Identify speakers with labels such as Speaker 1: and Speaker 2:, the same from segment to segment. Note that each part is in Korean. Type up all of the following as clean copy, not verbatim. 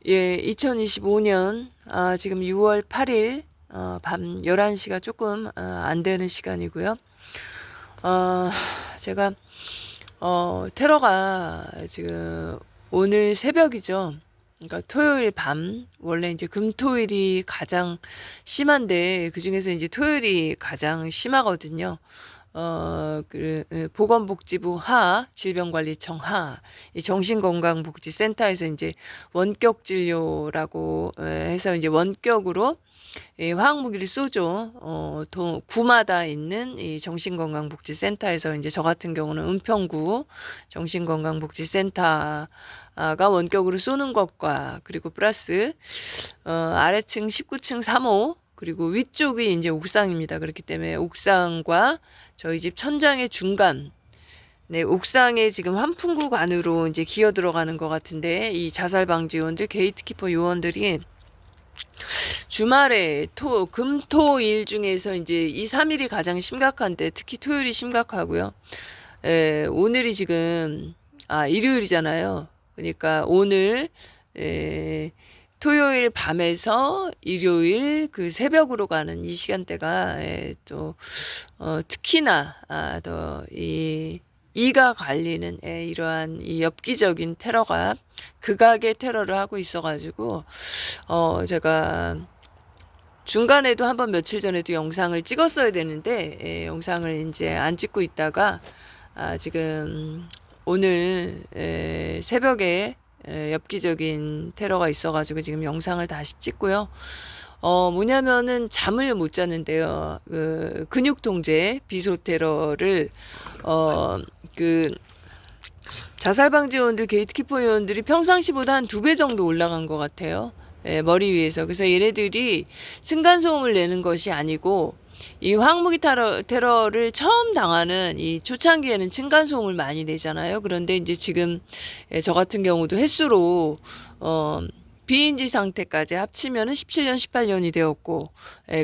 Speaker 1: 예, 2025년 지금 6월 8일 밤 11시가 조금 안 되는 시간이고요. 어, 제가 테러가 지금 오늘 새벽이죠. 그러니까 토요일 밤, 원래 이제 금토일이 가장 심한데 그중에서 이제 토요일이 가장 심하거든요. 보건복지부 질병관리청 이 정신건강복지센터에서 이제 원격 진료라고 해서 이제 원격으로 화학무기를 쏘죠. 구마다 있는 이 정신건강복지센터에서 이제 저 같은 경우는 은평구 정신건강복지센터가 원격으로 쏘는 것과 그리고 플러스 아래층 19층 3호 그리고 위쪽이 이제 옥상입니다. 그렇기 때문에 옥상과 저희 집 천장의 중간, 네, 옥상에 지금 환풍구 안으로 이제 기어 들어가는 것 같은데 이 자살 방지 요원들, 게이트키퍼 요원들이 주말에 금토일 중에서 이제 이 3일이 가장 심각한데 특히 토요일이 심각하고요. 오늘이 지금 일요일이잖아요. 그러니까 오늘 토요일 밤에서 일요일 그 새벽으로 가는 이 시간대가 또 특히나 더 이가 갈리는 이러한 이 엽기적인 테러가 극악의 테러를 하고 있어가지고 제가 중간에도 한번 며칠 전에도 영상을 찍었어야 되는데 영상을 이제 안 찍고 있다가 지금 오늘 새벽에 엽기적인 테러가 있어가지고 지금 영상을 다시 찍고요. 뭐냐면은 잠을 못 자는데요. 그 근육통제 비소 테러를 그 자살방지 요원들, 게이트키퍼 요원들이 평상시보다 한 2배 정도 올라간 것 같아요. 머리 위에서. 그래서 얘네들이 층간소음을 내는 것이 아니고 이 화학무기 테러를 처음 당하는 이 초창기에는 층간소음을 많이 내잖아요. 그런데 이제 지금 저 같은 경우도 횟수로 비인지 상태까지 합치면은 17년, 18년이 되었고,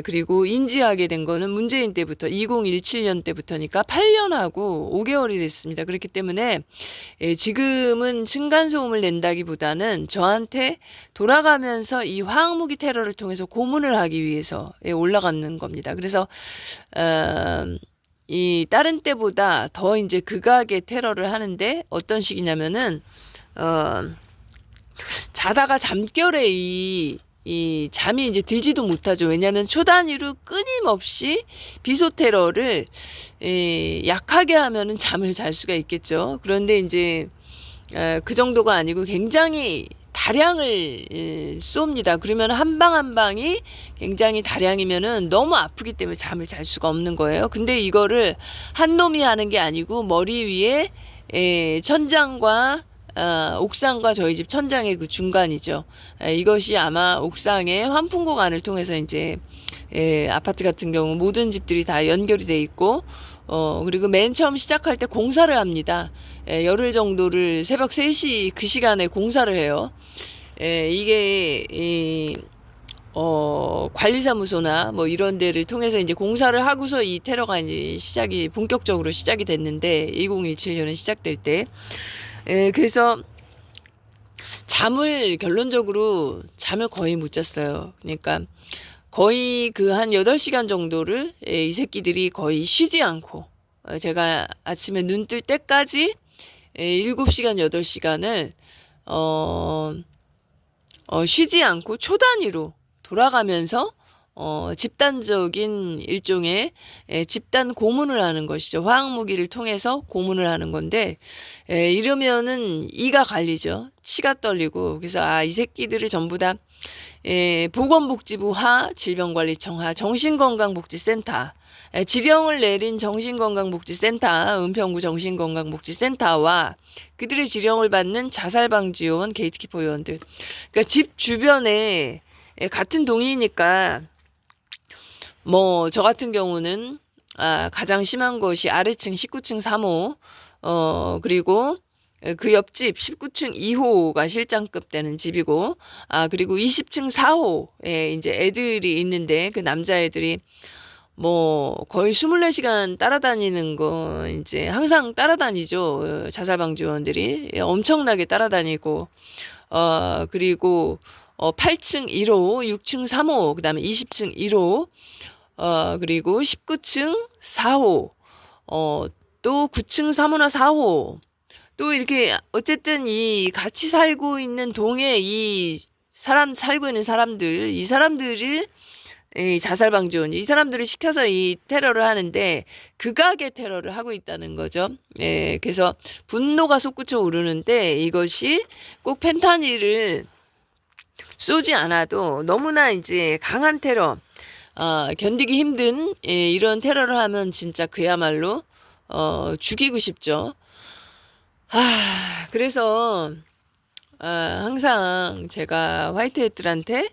Speaker 1: 그리고 인지하게 된 거는 문재인 때부터 2017년 때부터니까 8년하고 5개월이 됐습니다. 그렇기 때문에 지금은 층간소음을 낸다기보다는 저한테 돌아가면서 이 화학무기 테러를 통해서 고문을 하기 위해서 올라가는 겁니다. 그래서 이 다른 때보다 더 이제 극악의 테러를 하는데 어떤 식이냐면은 자다가 잠결에 이 잠이 이제 들지도 못하죠. 왜냐하면 초단위로 끊임없이 비소 테러를 약하게 하면은 잠을 잘 수가 있겠죠. 그런데 이제 그 정도가 아니고 굉장히 다량을 쏩니다. 그러면 한 방 한 방이 굉장히 다량이면은 너무 아프기 때문에 잠을 잘 수가 없는 거예요. 근데 이거를 한 놈이 하는 게 아니고 머리 위에 천장과 옥상과 저희 집 천장의 그 중간이죠. 이것이 아마 옥상의 환풍구 안을 통해서 이제 아파트 같은 경우 모든 집들이 다 연결이 돼 있고 그리고 맨 처음 시작할 때 공사를 합니다. 열흘 정도를 새벽 3시 그 시간에 공사를 해요. 이게 관리사무소나 뭐 이런 데를 통해서 이제 공사를 하고서 이 테러가 이제 본격적으로 시작이 됐는데 2017년에 시작될 때 그래서 결론적으로 잠을 거의 못 잤어요. 그러니까 거의 그 한 8시간 정도를 이 새끼들이 거의 쉬지 않고 제가 아침에 눈 뜰 때까지 7시간, 8시간을 쉬지 않고 초단위로 돌아가면서 집단적인 일종의 집단 고문을 하는 것이죠. 화학무기를 통해서 고문을 하는 건데 이러면은 이가 갈리죠. 치가 떨리고 그래서 이 새끼들을 전부 다 보건복지부 질병관리청 정신건강복지센터 지령을 내린 정신건강복지센터 은평구 정신건강복지센터와 그들의 지령을 받는 자살방지요원 게이트키퍼 요원들 그러니까 집 주변에 같은 동이니까 뭐 저 같은 경우는 가장 심한 것이 아래층 19층 3호 그리고 그 옆집 19층 2호가 실장급 되는 집이고 그리고 20층 4호에 이제 애들이 있는데 그 남자애들이 뭐 거의 24시간 따라다니는 거 이제 항상 따라다니죠. 자살방지원들이 엄청나게 따라다니고 그리고 8층 1호, 6층 3호, 그다음에 20층 1호, 그리고 19층 4호, 또 9층 3호나 4호, 또 이렇게 어쨌든 이 같이 살고 있는 동에 이 사람 살고 있는 사람들, 이 사람들을 이 자살방지원 이 사람들을 시켜서 이 테러를 하는데 극악의 테러를 하고 있다는 거죠. 예, 그래서 분노가 솟구쳐 오르는데 이것이 꼭 펜타닐을 쏘지 않아도 너무나 이제 강한 테러, 견디기 힘든 이런 테러를 하면 진짜 그야말로 죽이고 싶죠. 그래서 항상 제가 화이트헤드들한테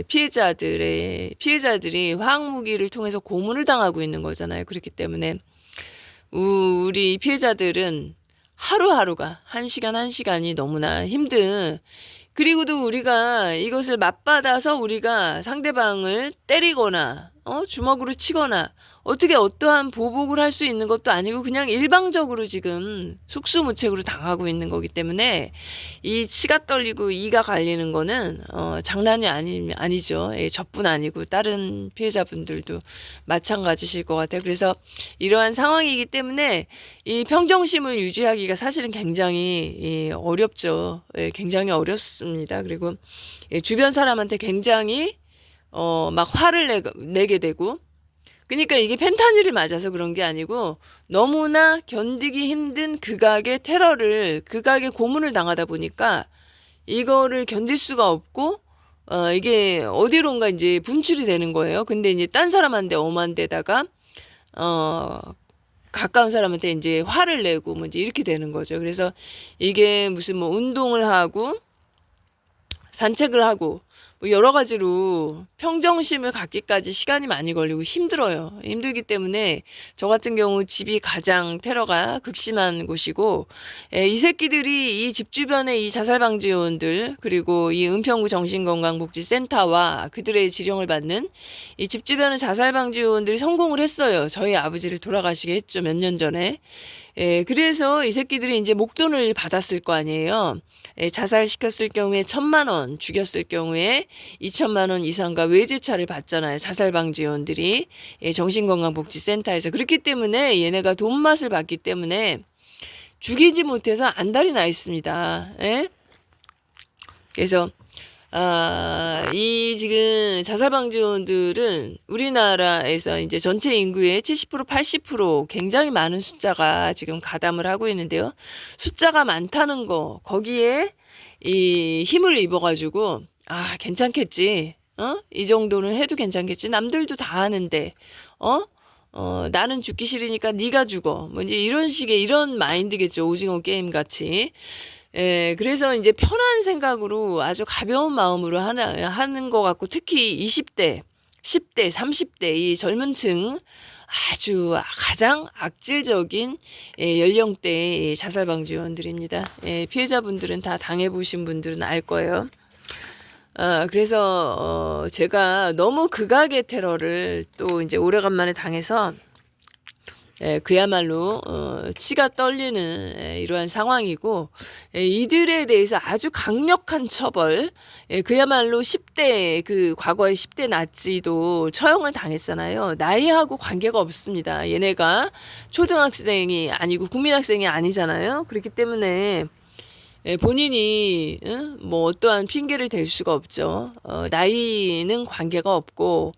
Speaker 1: 피해자들이 화학무기를 통해서 고문을 당하고 있는 거잖아요. 그렇기 때문에 우리 피해자들은 하루하루가 한 시간 한 시간이 너무나 힘든, 그리고도 우리가 이것을 맞받아서 우리가 상대방을 때리거나 주먹으로 치거나 어떻게 어떠한 보복을 할 수 있는 것도 아니고 그냥 일방적으로 지금 속수무책으로 당하고 있는 거기 때문에 이 치가 떨리고 이가 갈리는 거는 장난이 아니죠. 예, 저뿐 아니고 다른 피해자분들도 마찬가지실 것 같아요. 그래서 이러한 상황이기 때문에 이 평정심을 유지하기가 사실은 굉장히 어렵죠. 예, 굉장히 어렵습니다. 그리고 주변 사람한테 굉장히 막 화를 내게 되고, 그러니까 이게 펜타닐을 맞아서 그런 게 아니고 너무나 견디기 힘든 극악의 테러를, 극악의 고문을 당하다 보니까 이거를 견딜 수가 없고 이게 어디론가 이제 분출이 되는 거예요. 근데 이제 딴 사람한테 엄한 데다가 가까운 사람한테 이제 화를 내고 뭐 이제 이렇게 되는 거죠. 그래서 이게 무슨 뭐 운동을 하고 산책을 하고 뭐 여러 가지로 평정심을 갖기까지 시간이 많이 걸리고 힘들어요. 힘들기 때문에 저 같은 경우 집이 가장 테러가 극심한 곳이고, 이 새끼들이 이 집 주변의 이 자살방지 요원들, 그리고 이 은평구 정신건강복지센터와 그들의 지령을 받는 이 집 주변의 자살방지 요원들이 성공을 했어요. 저희 아버지를 돌아가시게 했죠. 몇 년 전에. 그래서 이 새끼들이 이제 목돈을 받았을 거 아니에요. 자살시켰을 경우에 1,000만 원, 죽였을 경우에 2천만 원 이상과 외제차를 받잖아요. 자살방지원들이 정신건강복지센터에서. 그렇기 때문에 얘네가 돈맛을 봤기 때문에 죽이지 못해서 안달이 나 있습니다. 예? 그래서 이 지금 자살방지원들은 우리나라에서 이제 전체 인구의 70%, 80% 굉장히 많은 숫자가 지금 가담을 하고 있는데요. 숫자가 많다는 거, 거기에 이 힘을 입어가지고, 괜찮겠지. 이 정도는 해도 괜찮겠지. 남들도 다 하는데, 나는 죽기 싫으니까 네가 죽어. 뭐 이제 이런 식의 이런 마인드겠죠. 오징어 게임 같이. 그래서 이제 편한 생각으로 아주 가벼운 마음으로 하는 것 같고, 특히 20대, 10대, 30대 이 젊은 층 아주 가장 악질적인 연령대의 자살방지원들입니다. 피해자분들은 다 당해보신 분들은 알 거예요. 그래서 제가 너무 극악의 테러를 또 이제 오래간만에 당해서 그야말로 치가 떨리는 이러한 상황이고, 이들에 대해서 아주 강력한 처벌, 그야말로 10대 그 과거의 10대 나치도 처형을 당했잖아요. 나이하고 관계가 없습니다. 얘네가 초등학생이 아니고 국민학생이 아니잖아요. 그렇기 때문에 본인이 뭐 어떠한 핑계를 댈 수가 없죠. 나이는 관계가 없고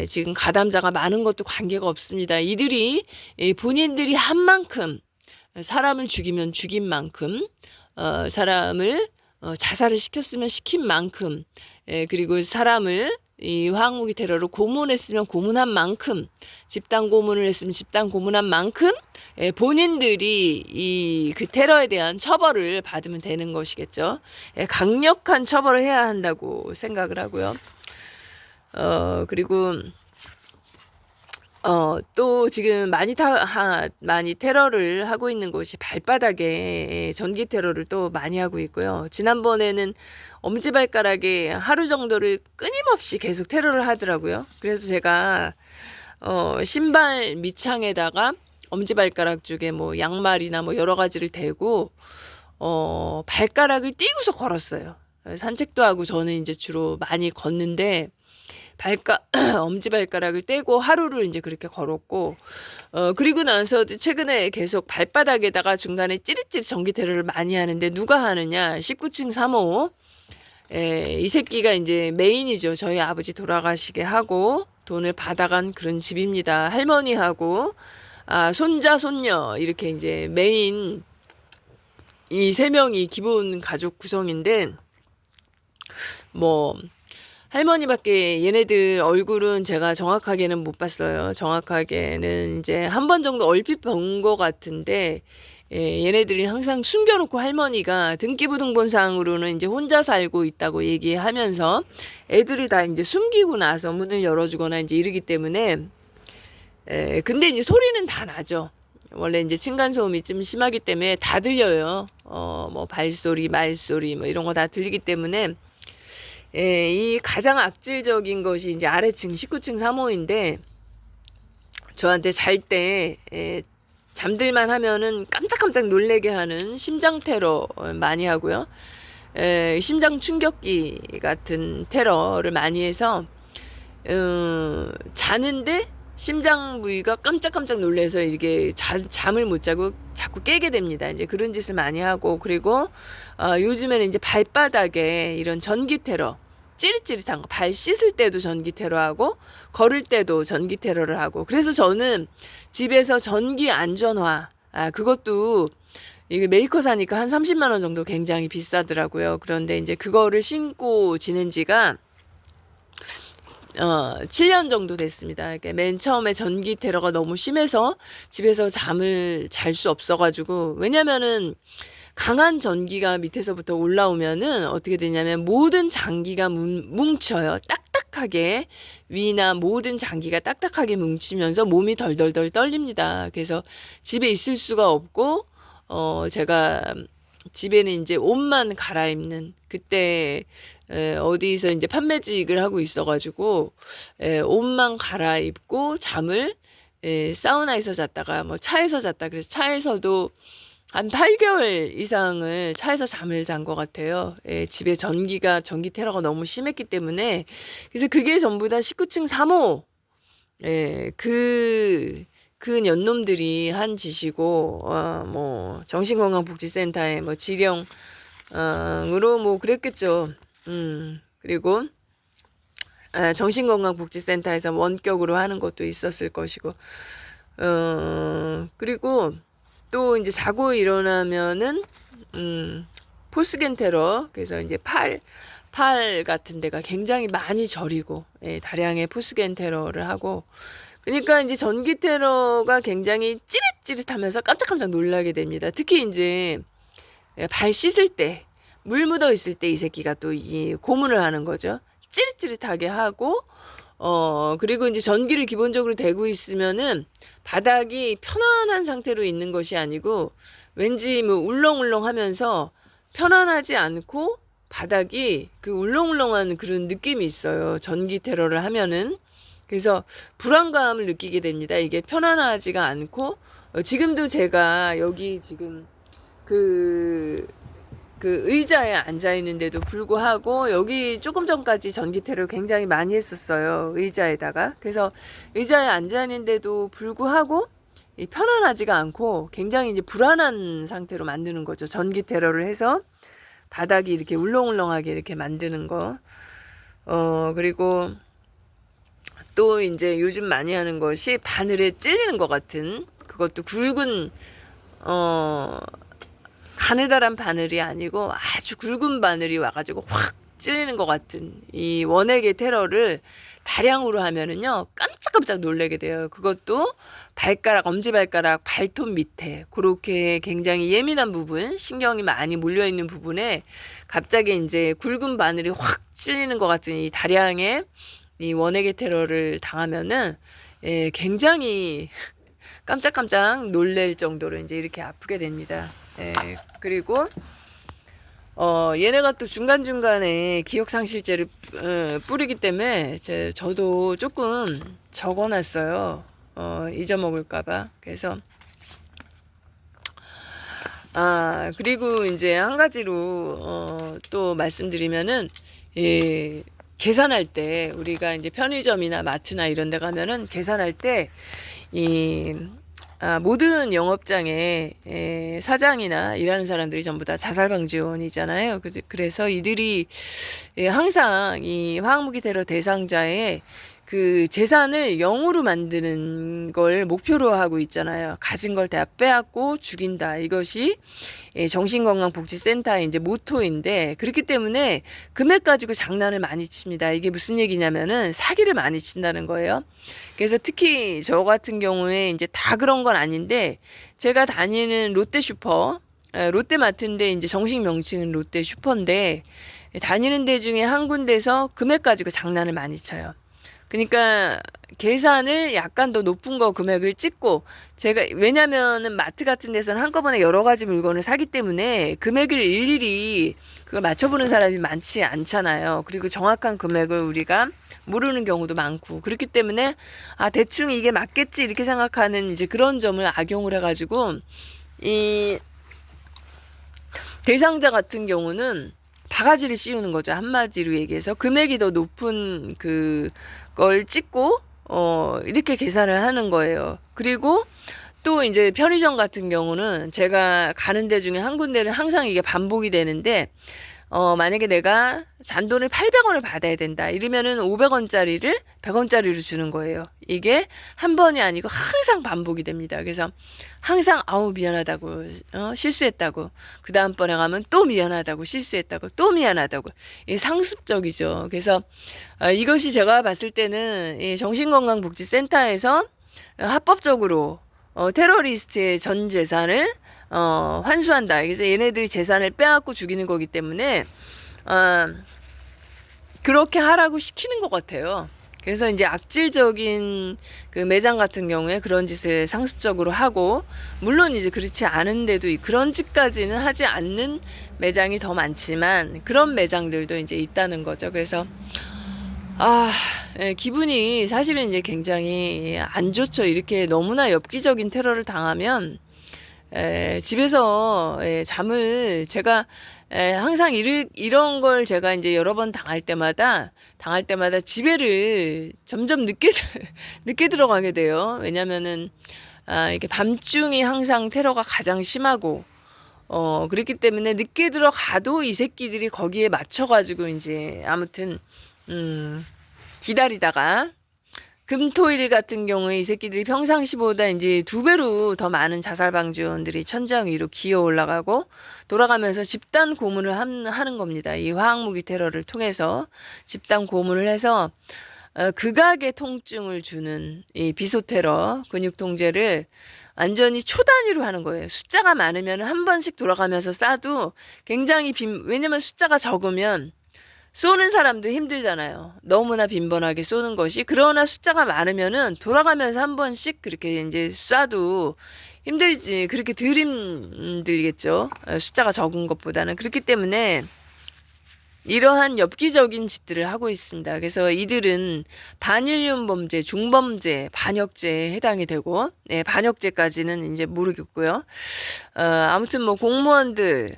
Speaker 1: 지금 가담자가 많은 것도 관계가 없습니다. 이들이 본인들이 한 만큼 사람을 죽이면 죽인 만큼 사람을 자살을 시켰으면 시킨 만큼 그리고 사람을 이 화학무기 테러로 고문했으면 고문한 만큼, 집단 고문을 했으면 집단 고문한 만큼 본인들이 이 그 테러에 대한 처벌을 받으면 되는 것이겠죠. 강력한 처벌을 해야 한다고 생각을 하고요. 그리고 또 지금 많이 테러를 하고 있는 곳이 발바닥에 전기 테러를 또 많이 하고 있고요. 지난번에는 엄지발가락에 하루 정도를 끊임없이 계속 테러를 하더라고요. 그래서 제가 신발 밑창에다가 엄지발가락 쪽에 뭐 양말이나 뭐 여러 가지를 대고 발가락을 띄고서 걸었어요. 산책도 하고 저는 이제 주로 많이 걷는데 엄지발가락을 떼고 하루를 이제 그렇게 걸었고, 그리고 나서 최근에 계속 발바닥에다가 중간에 찌릿찌릿 전기 테러를 많이 하는데 누가 하느냐? 19층 3호. 이 새끼가 이제 메인이죠. 저희 아버지 돌아가시게 하고 돈을 받아간 그런 집입니다. 할머니하고, 손자, 손녀, 이렇게 이제 메인 이 세 명이 기본 가족 구성인데, 뭐, 할머니밖에 얘네들 얼굴은 제가 정확하게는 못 봤어요. 정확하게는 이제 한 번 정도 얼핏 본 것 같은데, 얘네들이 항상 숨겨놓고 할머니가 등기부등본상으로는 이제 혼자 살고 있다고 얘기하면서 애들을 다 이제 숨기고 나서 문을 열어주거나 이제 이러기 때문에, 근데 이제 소리는 다 나죠. 원래 이제 층간소음이 좀 심하기 때문에 다 들려요. 뭐 발소리, 말소리 뭐 이런 거 다 들리기 때문에, 이 가장 악질적인 것이 이제 아래층 19층 3호인데, 저한테 잘 때 잠들만 하면은 깜짝깜짝 놀래게 하는 심장 테러 많이 하고요. 심장 충격기 같은 테러를 많이 해서 자는데 심장 부위가 깜짝깜짝 놀래서 이게 잠을 못 자고 자꾸 깨게 됩니다. 이제 그런 짓을 많이 하고, 그리고 요즘에는 이제 발바닥에 이런 전기 테러, 찌릿찌릿한 거, 발 씻을 때도 전기 테러하고 걸을 때도 전기 테러를 하고. 그래서 저는 집에서 전기 안전화, 그것도 이게 메이커 사니까 한 30만 원 정도 굉장히 비싸더라고요. 그런데 이제 그거를 신고 지낸 지가 7년 정도 됐습니다. 그러니까 맨 처음에 전기 테러가 너무 심해서 집에서 잠을 잘 수 없어가지고, 왜냐면은 강한 전기가 밑에서부터 올라오면은 어떻게 되냐면 모든 장기가 뭉쳐요. 딱딱하게, 위나 모든 장기가 딱딱하게 뭉치면서 몸이 덜덜덜 떨립니다. 그래서 집에 있을 수가 없고, 제가 집에는 이제 옷만 갈아입는, 그때 어디서 이제 판매직을 하고 있어가지고 옷만 갈아입고 잠을 사우나에서 잤다가 뭐 차에서 잤다. 그래서 차에서도 한 8개월 이상을 차에서 잠을 잔 것 같아요. 집에 전기 테러가 너무 심했기 때문에. 그래서 그게 전부 다 19층 3호 그 년놈들이 한 짓이고, 뭐 정신건강복지센터에 뭐 지령으로 뭐 그랬겠죠. 그리고 정신건강복지센터에서 원격으로 하는 것도 있었을 것이고, 그리고 또 이제 자고 일어나면은 포스겐 테러, 그래서 이제 팔 같은 데가 굉장히 많이 저리고, 다량의 포스겐 테러를 하고. 그러니까 이제 전기 테러가 굉장히 찌릿찌릿하면서 깜짝깜짝 놀라게 됩니다. 특히 이제 발 씻을 때, 물 묻어 있을 때 이 새끼가 또 이 고문을 하는 거죠. 찌릿찌릿하게 하고, 그리고 이제 전기를 기본적으로 대고 있으면은 바닥이 편안한 상태로 있는 것이 아니고 왠지 뭐 울렁울렁 하면서 편안하지 않고 바닥이 그 울렁울렁한 그런 느낌이 있어요. 전기 테러를 하면은. 그래서 불안감을 느끼게 됩니다. 이게 편안하지가 않고, 지금도 제가 여기 지금 그 의자에 앉아 있는데도 불구하고 여기 조금 전까지 전기 테러를 굉장히 많이 했었어요. 의자에다가. 그래서 의자에 앉아 있는데도 불구하고 편안하지가 않고 굉장히 이제 불안한 상태로 만드는 거죠. 전기 테러를 해서 바닥이 이렇게 울렁울렁하게 이렇게 만드는 거. 그리고 또 이제 요즘 많이 하는 것이 바늘에 찔리는 것 같은, 그것도 굵은 가느다란 바늘이 아니고 아주 굵은 바늘이 와가지고 확 찔리는 것 같은 이 원액의 테러를 다량으로 하면은요 깜짝깜짝 놀라게 돼요. 그것도 엄지발가락 발톱 밑에 그렇게 굉장히 예민한 부분, 신경이 많이 몰려있는 부분에 갑자기 이제 굵은 바늘이 확 찔리는 것 같은 이 다량의 이 원액의 테러를 당하면은 굉장히 깜짝깜짝 놀랄 정도로 이제 이렇게 아프게 됩니다. 그리고 얘네가 또 중간중간에 기억상실제를 뿌리기 때문에 저도 조금 적어놨어요. 잊어먹을까봐. 그래서 그리고 이제 한 가지로 또 말씀드리면은 계산할 때 우리가 이제 편의점이나 마트나 이런 데 가면은 계산할 때 이 모든 영업장의 사장이나 일하는 사람들이 전부 다 자살방지원이잖아요. 그래서 이들이 항상 이 화학무기 테러 대상자의 그 재산을 0으로 만드는 걸 목표로 하고 있잖아요. 가진 걸 다 빼앗고 죽인다. 이것이 정신건강복지센터의 이제 모토인데, 그렇기 때문에 금액 가지고 장난을 많이 칩니다. 이게 무슨 얘기냐면은 사기를 많이 친다는 거예요. 그래서 특히 저 같은 경우에 이제 다 그런 건 아닌데, 제가 다니는 롯데슈퍼, 롯데마트인데 이제 정식 명칭은 롯데슈퍼인데, 다니는 데 중에 한 군데서 금액 가지고 장난을 많이 쳐요. 그러니까 계산을 약간 더 높은 거 금액을 찍고, 제가 왜냐면은 마트 같은 데서는 한꺼번에 여러 가지 물건을 사기 때문에 금액을 일일이 그걸 맞춰보는 사람이 많지 않잖아요. 그리고 정확한 금액을 우리가 모르는 경우도 많고, 그렇기 때문에 대충 이게 맞겠지 이렇게 생각하는 이제 그런 점을 악용을 해가지고 이 대상자 같은 경우는 바가지를 씌우는 거죠. 한마디로 얘기해서 금액이 더 높은 그걸 찍고 이렇게 계산을 하는 거예요. 그리고 또 이제 편의점 같은 경우는 제가 가는 데 중에 한 군데는 항상 이게 반복이 되는데, 만약에 내가 잔돈을 800원을 받아야 된다 이러면은 500원짜리를 100원짜리로 주는 거예요. 이게 한 번이 아니고 항상 반복이 됩니다. 그래서 항상 미안하다고, 실수했다고, 그 다음번에 가면 또 미안하다고, 실수했다고, 또 미안하다고. 이게 상습적이죠. 그래서 이것이 제가 봤을 때는 이 정신건강복지센터에서 합법적으로 테러리스트의 전 재산을 환수한다. 그래서 얘네들이 재산을 빼앗고 죽이는 거기 때문에 그렇게 하라고 시키는 것 같아요. 그래서 이제 악질적인 그 매장 같은 경우에 그런 짓을 상습적으로 하고, 물론 이제 그렇지 않은데도 그런 짓까지는 하지 않는 매장이 더 많지만 그런 매장들도 이제 있다는 거죠. 그래서 기분이 사실은 이제 굉장히 안 좋죠. 이렇게 너무나 엽기적인 테러를 당하면 집에서 잠을 제가 항상 이런 걸 제가 이제 여러 번 당할 때마다 집에를 점점 늦게 늦게 들어가게 돼요. 왜냐면은 이게 밤중이 항상 테러가 가장 심하고, 그렇기 때문에 늦게 들어가도 이 새끼들이 거기에 맞춰가지고 이제 아무튼 기다리다가 금토일 같은 경우에 이 새끼들이 평상시보다 이제 2배로 더 많은 자살방지원들이 천장 위로 기어 올라가고 돌아가면서 집단 고문을 하는 겁니다. 이 화학무기 테러를 통해서 집단 고문을 해서 극악의 통증을 주는 이 비소 테러, 근육 통제를 완전히 초단위로 하는 거예요. 숫자가 많으면 한 번씩 돌아가면서 쏴도 굉장히 왜냐면 숫자가 적으면 쏘는 사람도 힘들잖아요. 너무나 빈번하게 쏘는 것이. 그러나 숫자가 많으면은 돌아가면서 한 번씩 그렇게 이제 쏴도 힘들지. 그렇게 덜 힘들겠죠. 숫자가 적은 것보다는. 그렇기 때문에 이러한 엽기적인 짓들을 하고 있습니다. 그래서 이들은 반인륜 범죄, 중범죄, 반역죄에 해당이 되고, 반역죄까지는 이제 모르겠고요. 아무튼 뭐 공무원들,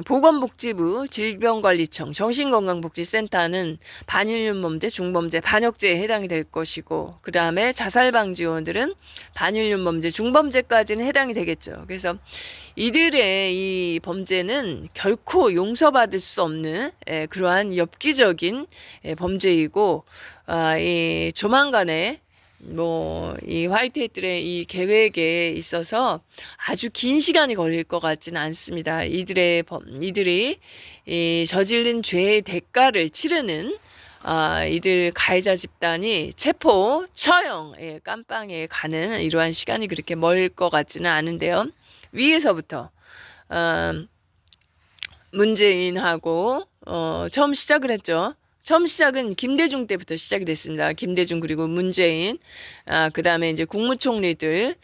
Speaker 1: 보건복지부, 질병관리청, 정신건강복지센터는 반인륜 범죄, 중범죄, 반역죄에 해당이 될 것이고, 그 다음에 자살방지원들은 반인륜 범죄, 중범죄까지는 해당이 되겠죠. 그래서 이들의 이 범죄는 결코 용서받을 수 없는 그러한 엽기적인 범죄이고, 이 조만간에 이 화이트헤드의 이 계획에 있어서 아주 긴 시간이 걸릴 것 같지는 않습니다. 이들이 이 저지른 죄의 대가를 치르는 이들 가해자 집단이 체포, 처형, 깜빵에 가는 이러한 시간이 그렇게 멀 것 같지는 않은데요. 위에서부터 문재인하고 처음 시작을 했죠. 처음 시작은 김대중 때부터 시작이 됐습니다. 김대중 그리고 문재인, 그다음에 이제 국무총리들,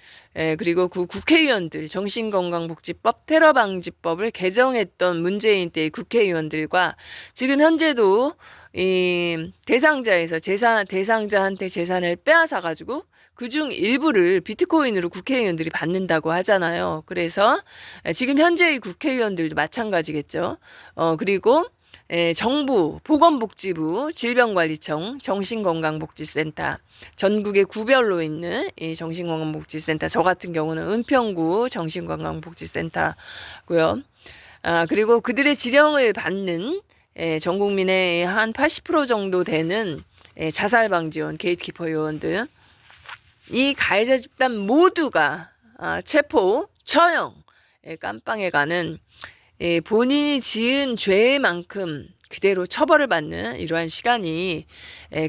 Speaker 1: 그리고 그 국회의원들, 정신건강복지법, 테러방지법을 개정했던 문재인 때의 국회의원들과 지금 현재도 이 대상자한테 재산을 빼앗아 가지고 그중 일부를 비트코인으로 국회의원들이 받는다고 하잖아요. 그래서 지금 현재의 국회의원들도 마찬가지겠죠. 그리고 정부, 보건복지부, 질병관리청, 정신건강복지센터, 전국에 구별로 있는 이 정신건강복지센터, 저 같은 경우는 은평구 정신건강복지센터고요. 그리고 그들의 지령을 받는 전 국민의 한 80% 정도 되는 자살방지원, 게이트키퍼 요원들, 이 가해자 집단 모두가 체포, 처형, 깜빵에 가는 본인이 지은 죄만큼 그대로 처벌을 받는 이러한 시간이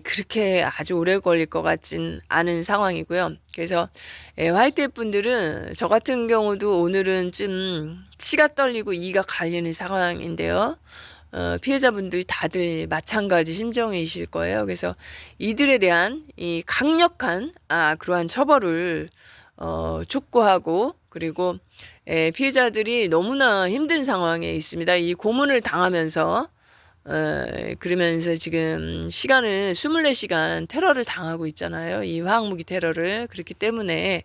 Speaker 1: 그렇게 아주 오래 걸릴 것 같진 않은 상황이고요. 그래서 화이트 분들은 저 같은 경우도 오늘은 좀 치가 떨리고 이가 갈리는 상황인데요. 피해자분들 다들 마찬가지 심정이실 거예요. 그래서 이들에 대한 이 강력한 그러한 처벌을 촉구하고, 그리고 피해자들이 너무나 힘든 상황에 있습니다. 이 고문을 당하면서 그러면서 지금 시간을 24시간 테러를 당하고 있잖아요. 이 화학무기 테러를. 그렇기 때문에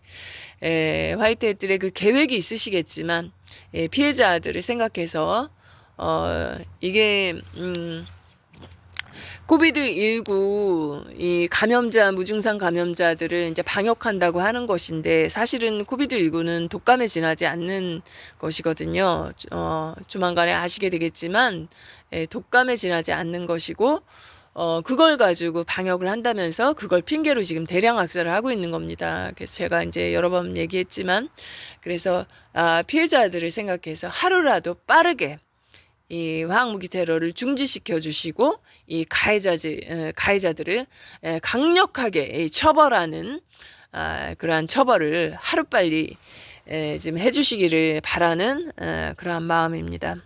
Speaker 1: 화이트햇들의 그 계획이 있으시겠지만 피해자들을 생각해서 이게 코비드19 이 감염자, 무증상 감염자들을 이제 방역한다고 하는 것인데, 사실은 코비드19는 독감에 지나지 않는 것이거든요. 조만간에 아시게 되겠지만 독감에 지나지 않는 것이고, 그걸 가지고 방역을 한다면서 그걸 핑계로 지금 대량 학살을 하고 있는 겁니다. 그래서 제가 이제 여러 번 얘기했지만, 그래서 피해자들을 생각해서 하루라도 빠르게 이 화학무기 테러를 중지시켜 주시고, 이 가해자들을 강력하게 처벌하는 그러한 처벌을 하루빨리 좀 해주시기를 바라는 그러한 마음입니다.